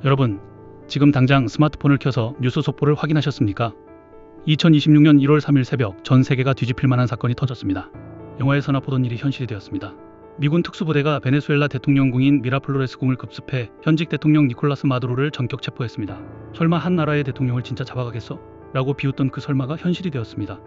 여러분, 지금 당장 스마트폰을 켜서 뉴스 속보를 확인하셨습니까? 2026년 1월 3일 새벽 전 세계가 뒤집힐 만한 사건이 터졌습니다. 영화에서나 보던 일이 현실이 되었습니다. 미군 특수부대가 베네수엘라 대통령궁인 미라플로레스 궁을 급습해 현직 대통령 니콜라스 마두로를 전격 체포했습니다. 설마 한 나라의 대통령을 진짜 잡아가겠어? 라고 비웃던 그 설마가 현실이 되었습니다.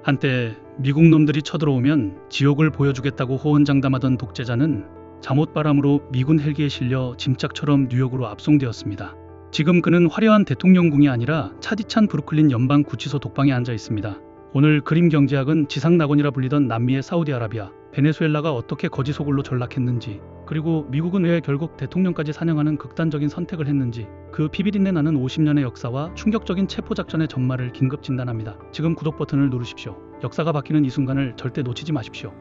한때 미국 놈들이 쳐들어오면 지옥을 보여주겠다고 호언장담하던 독재자는 잠옷바람으로 미군 헬기에 실려 짐짝처럼 뉴욕으로 압송되었습니다. 지금 그는 화려한 대통령궁이 아니라 차디찬 브루클린 연방 구치소 독방에 앉아 있습니다. 오늘 그림 경제학은 지상낙원이라 불리던 남미의 사우디아라비아, 베네수엘라가 어떻게 거지 소굴로 전락했는지, 그리고 미국은 왜 결국 대통령까지 사냥하는 극단적인 선택을 했는지, 그 피비린내 나는 50년의 역사와 충격적인 체포작전의 전말을 긴급 진단합니다. 지금 구독 버튼을 누르십시오. 역사가 바뀌는 이 순간을 절대 놓치지 마십시오.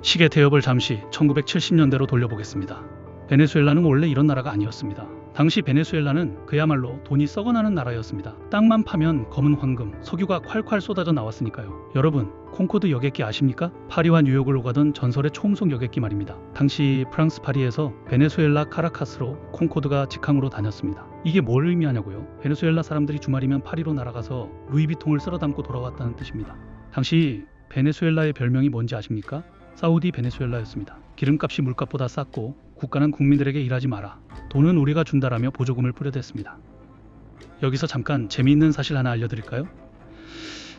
시계 대엽을 잠시 1970년대로 돌려보겠습니다. 베네수엘라는 원래 이런 나라가 아니었습니다. 당시 베네수엘라는 그야말로 돈이 썩어나는 나라였습니다. 땅만 파면 검은 황금, 석유가 콸콸 쏟아져 나왔으니까요. 여러분, 콩코드 여객기 아십니까? 파리와 뉴욕을 오가던 전설의 초음속 여객기 말입니다. 당시 프랑스 파리에서 베네수엘라 카라카스로 콩코드가 직항으로 다녔습니다. 이게 뭘 의미하냐고요? 베네수엘라 사람들이 주말이면 파리로 날아가서 루이비통을 쓸어 담고 돌아왔다는 뜻입니다. 당시 베네수엘라의 별명이 뭔지 아십니까? 사우디 베네수엘라였습니다. 기름값이 물값보다 쌌고 국가는 국민들에게 일하지 마라, 돈은 우리가 준다라며 보조금을 뿌려댔습니다. 여기서 잠깐 재미있는 사실 하나 알려드릴까요?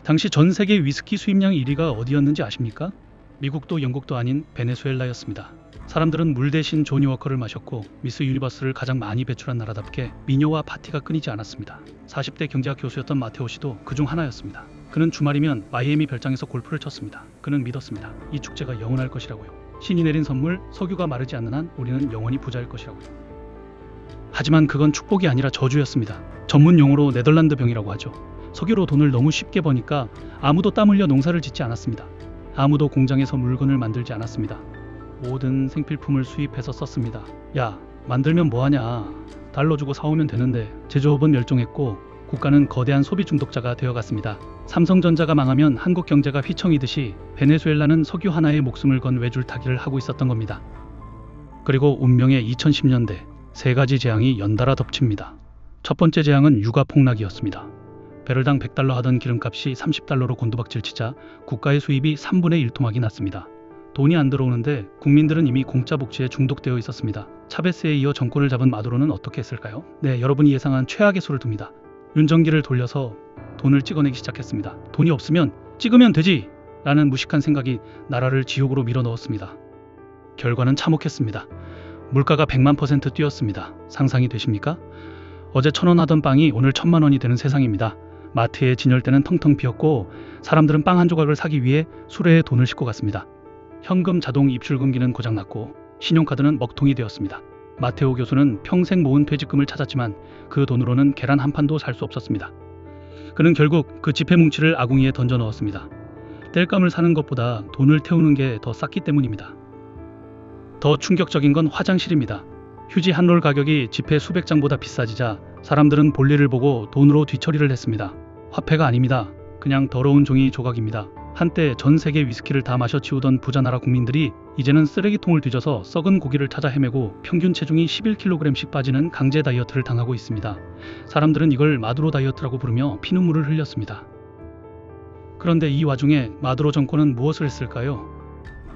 당시 전 세계 위스키 수입량 1위가 어디였는지 아십니까? 미국도 영국도 아닌 베네수엘라였습니다. 사람들은 물 대신 조니 워커를 마셨고 미스 유니버스를 가장 많이 배출한 나라답게 미녀와 파티가 끊이지 않았습니다. 40대 경제학 교수였던 마테오 씨도 그중 하나였습니다. 그는 주말이면 마이애미 별장에서 골프를 쳤습니다. 그는 믿었습니다. 이 축제가 영원할 것이라고요. 신이 내린 선물, 석유가 마르지 않는 한 우리는 영원히 부자일 것이라고요. 하지만 그건 축복이 아니라 저주였습니다. 전문 용어로 네덜란드 병이라고 하죠. 석유로 돈을 너무 쉽게 버니까 아무도 땀 흘려 농사를 짓지 않았습니다. 아무도 공장에서 물건을 만들지 않았습니다. 모든 생필품을 수입해서 썼습니다. 야, 만들면 뭐하냐, 달러 주고 사오면 되는데. 제조업은 멸종했고 국가는 거대한 소비 중독자가 되어갔습니다. 삼성전자가 망하면 한국 경제가 휘청이듯이 베네수엘라는 석유 하나에 목숨을 건 외줄타기를 하고 있었던 겁니다. 그리고 운명의 2010년대, 세 가지 재앙이 연달아 덮칩니다. 첫 번째 재앙은 유가 폭락이었습니다. 배럴당 100달러 하던 기름값이 30달러로 곤두박질치자 국가의 수입이 3분의 1 토막이 났습니다. 돈이 안 들어오는데 국민들은 이미 공짜 복지에 중독되어 있었습니다. 차베스에 이어 정권을 잡은 마두로는 어떻게 했을까요? 네, 여러분이 예상한 최악의 수를 둡니다. 윤전기를 돌려서 돈을 찍어내기 시작했습니다. 돈이 없으면 찍으면 되지! 라는 무식한 생각이 나라를 지옥으로 밀어넣었습니다. 결과는 참혹했습니다. 물가가 100만% 뛰었습니다. 상상이 되십니까? 어제 1,000원 하던 빵이 오늘 1,000만 원이 되는 세상입니다. 마트의 진열대는 텅텅 비었고 사람들은 빵 한 조각을 사기 위해 수레에 돈을 싣고 갔습니다. 현금 자동 입출금기는 고장났고 신용카드는 먹통이 되었습니다. 마테오 교수는 평생 모은 퇴직금을 찾았지만 그 돈으로는 계란 한 판도 살 수 없었습니다. 그는 결국 그 지폐 뭉치를 아궁이에 던져 넣었습니다. 땔감을 사는 것보다 돈을 태우는 게 더 쌌기 때문입니다. 더 충격적인 건 화장실입니다. 휴지 한 롤 가격이 지폐 수백 장보다 비싸지자 사람들은 볼일을 보고 돈으로 뒤처리를 했습니다. 화폐가 아닙니다. 그냥 더러운 종이 조각입니다. 한때 전 세계 위스키를 다 마셔 치우던 부자 나라 국민들이 이제는 쓰레기통을 뒤져서 썩은 고기를 찾아 헤매고 평균 체중이 11kg씩 빠지는 강제 다이어트를 당하고 있습니다. 사람들은 이걸 마두로 다이어트라고 부르며 피눈물을 흘렸습니다. 그런데 이 와중에 마두로 정권은 무엇을 했을까요?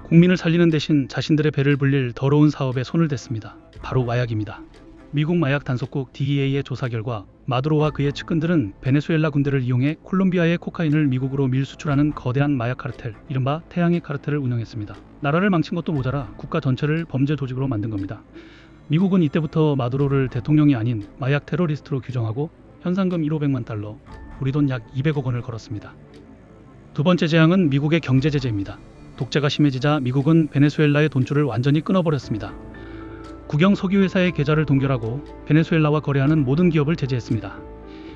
국민을 살리는 대신 자신들의 배를 불릴 더러운 사업에 손을 댔습니다. 바로 마약입니다. 미국 마약 단속국 DEA의 조사 결과 마두로와 그의 측근들은 베네수엘라 군대를 이용해 콜롬비아의 코카인을 미국으로 밀수출하는 거대한 마약 카르텔, 이른바 태양의 카르텔을 운영했습니다. 나라를 망친 것도 모자라 국가 전체를 범죄 조직으로 만든 겁니다. 미국은 이때부터 마두로를 대통령이 아닌 마약 테러리스트로 규정하고 현상금 1,500만 달러, 우리 돈 약 200억 원을 걸었습니다. 두 번째 재앙은 미국의 경제 제재입니다. 독재가 심해지자 미국은 베네수엘라의 돈줄을 완전히 끊어버렸습니다. 국영 석유회사의 계좌를 동결하고 베네수엘라와 거래하는 모든 기업을 제재했습니다.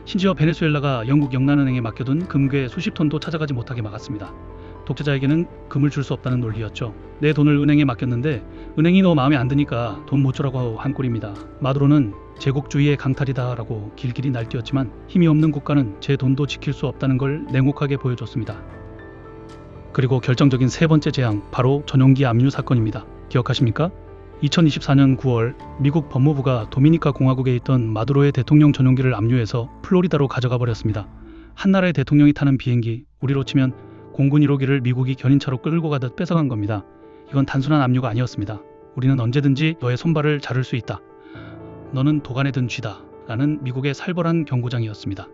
심지어 베네수엘라가 영국 영란은행에 맡겨둔 금괴 수십 톤도 찾아가지 못하게 막았습니다. 독재자에게는 금을 줄 수 없다는 논리였죠. 내 돈을 은행에 맡겼는데 은행이 너 마음에 안 드니까 돈 못 주라고 한 꼴입니다. 마두로는 제국주의의 강탈이다 라고 길길이 날뛰었지만 힘이 없는 국가는 제 돈도 지킬 수 없다는 걸 냉혹하게 보여줬습니다. 그리고 결정적인 세 번째 재앙, 바로 전용기 압류 사건입니다. 기억하십니까? 2024년 9월 미국 법무부가 도미니카 공화국에 있던 마두로의 대통령 전용기를 압류해서 플로리다로 가져가 버렸습니다. 한 나라의 대통령이 타는 비행기, 우리로 치면 공군 1호기를 미국이 견인차로 끌고 가듯 뺏어간 겁니다. 이건 단순한 압류가 아니었습니다. 우리는 언제든지 너의 손발을 자를 수 있다. 너는 도간에 든 쥐다. 라는 미국의 살벌한 경고장이었습니다.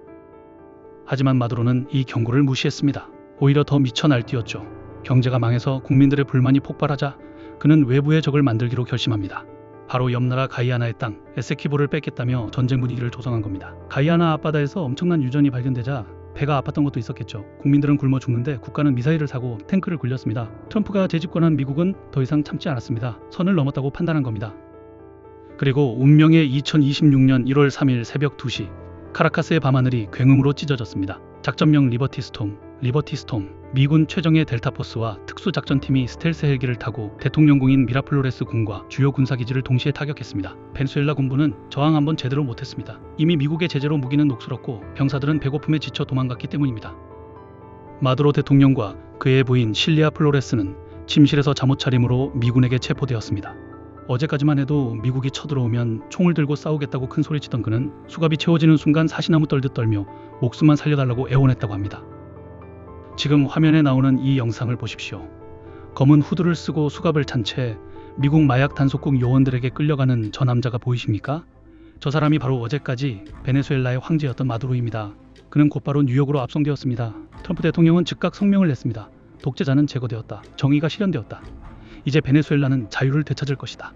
하지만 마두로는 이 경고를 무시했습니다. 오히려 더 미쳐 날뛰었죠. 경제가 망해서 국민들의 불만이 폭발하자 그는 외부의 적을 만들기로 결심합니다. 바로 옆나라 가이아나의 땅 에세키보를 뺏겠다며 전쟁 분위기를 조성한 겁니다. 가이아나 앞바다에서 엄청난 유전이 발견되자 배가 아팠던 것도 있었겠죠. 국민들은 굶어 죽는데 국가는 미사일을 사고 탱크를 굴렸습니다. 트럼프가 재집권한 미국은 더 이상 참지 않았습니다. 선을 넘었다고 판단한 겁니다. 그리고 운명의 2026년 1월 3일 새벽 2시 카라카스의 밤하늘이 굉음으로 찢어졌습니다. 작전명 리버티 스톰. 미군 최정예 델타포스와 특수작전팀이 스텔스 헬기를 타고 대통령궁인 미라플로레스 궁과 주요 군사기지를 동시에 타격했습니다. 베네수엘라 군부는 저항 한번 제대로 못했습니다. 이미 미국의 제재로 무기는 녹슬었고 병사들은 배고픔에 지쳐 도망갔기 때문입니다. 마두로 대통령과 그의 부인 실리아 플로레스는 침실에서 잠옷 차림으로 미군에게 체포되었습니다. 어제까지만 해도 미국이 쳐들어오면 총을 들고 싸우겠다고 큰 소리치던 그는 수갑이 채워지는 순간 사시나무 떨듯 떨며 목숨만 살려달라고 애원했다고 합니다. 지금 화면에 나오는 이 영상을 보십시오. 검은 후드를 쓰고 수갑을 찬 채 미국 마약 단속국 요원들에게 끌려가는 저 남자가 보이십니까? 저 사람이 바로 어제까지 베네수엘라의 황제였던 마두로입니다. 그는 곧바로 뉴욕으로 압송되었습니다. 트럼프 대통령은 즉각 성명을 냈습니다. 독재자는 제거되었다. 정의가 실현되었다. 이제 베네수엘라는 자유를 되찾을 것이다.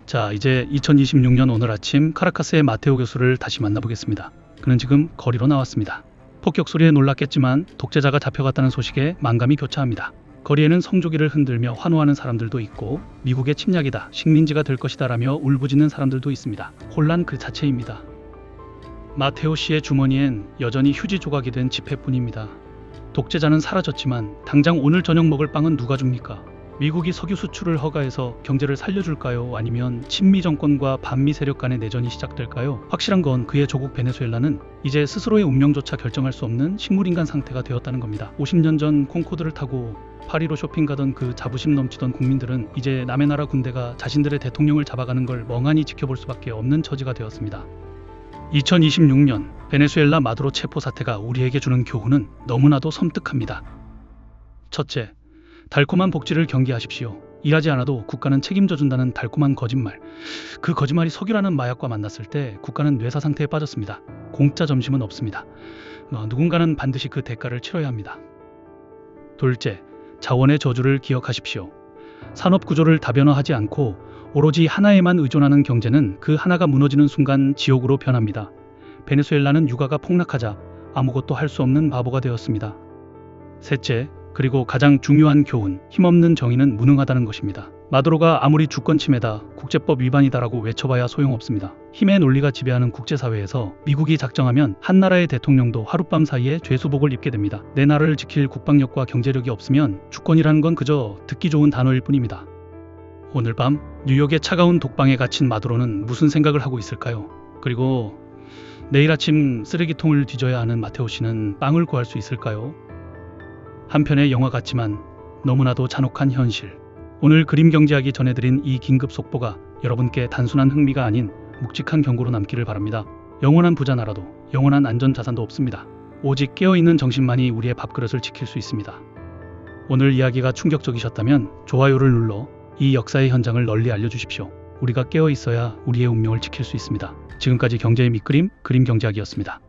자, 이제 2026년 오늘 아침 카라카스의 마테오 교수를 다시 만나보겠습니다. 그는 지금 거리로 나왔습니다. 폭격 소리에 놀랐겠지만 독재자가 잡혀갔다는 소식에 만감이 교차합니다. 거리에는 성조기를 흔들며 환호하는 사람들도 있고 미국의 침략이다, 식민지가 될 것이다 라며 울부짖는 사람들도 있습니다. 혼란 그 자체입니다. 마테오 씨의 주머니엔 여전히 휴지 조각이 된 지폐뿐입니다. 독재자는 사라졌지만 당장 오늘 저녁 먹을 빵은 누가 줍니까? 미국이 석유 수출을 허가해서 경제를 살려줄까요? 아니면 친미 정권과 반미 세력 간의 내전이 시작될까요? 확실한 건 그의 조국 베네수엘라는 이제 스스로의 운명조차 결정할 수 없는 식물인간 상태가 되었다는 겁니다. 50년 전 콩코드를 타고 파리로 쇼핑 가던 그 자부심 넘치던 국민들은 이제 남의 나라 군대가 자신들의 대통령을 잡아가는 걸 멍하니 지켜볼 수밖에 없는 처지가 되었습니다. 2026년 베네수엘라 마두로 체포 사태가 우리에게 주는 교훈은 너무나도 섬뜩합니다. 첫째, 달콤한 복지를 경계하십시오. 일하지 않아도 국가는 책임져 준다는 달콤한 거짓말. 그 거짓말이 석유라는 마약과 만났을 때 국가는 뇌사 상태에 빠졌습니다. 공짜 점심은 없습니다. 누군가는 반드시 그 대가를 치러야 합니다. 둘째, 자원의 저주를 기억하십시오. 산업 구조를 다변화하지 않고 오로지 하나에만 의존하는 경제는 그 하나가 무너지는 순간 지옥으로 변합니다. 베네수엘라는 유가가 폭락하자 아무것도 할 수 없는 바보가 되었습니다. 셋째, 그리고 가장 중요한 교훈, 힘없는 정의는 무능하다는 것입니다. 마두로가 아무리 주권 침해다, 국제법 위반이다라고 외쳐봐야 소용없습니다. 힘의 논리가 지배하는 국제사회에서 미국이 작정하면 한 나라의 대통령도 하룻밤 사이에 죄수복을 입게 됩니다. 내 나라를 지킬 국방력과 경제력이 없으면 주권이라는 건 그저 듣기 좋은 단어일 뿐입니다. 오늘 밤 뉴욕의 차가운 독방에 갇힌 마두로는 무슨 생각을 하고 있을까요? 그리고 내일 아침 쓰레기통을 뒤져야 하는 마테오 씨는 빵을 구할 수 있을까요? 한편의 영화 같지만 너무나도 잔혹한 현실. 오늘 그림 경제학이 전해드린 이 긴급 속보가 여러분께 단순한 흥미가 아닌 묵직한 경고로 남기를 바랍니다. 영원한 부자 나라도 영원한 안전 자산도 없습니다. 오직 깨어있는 정신만이 우리의 밥그릇을 지킬 수 있습니다. 오늘 이야기가 충격적이셨다면 좋아요를 눌러 이 역사의 현장을 널리 알려주십시오. 우리가 깨어있어야 우리의 운명을 지킬 수 있습니다. 지금까지 경제의 밑그림, 그림 경제학이었습니다.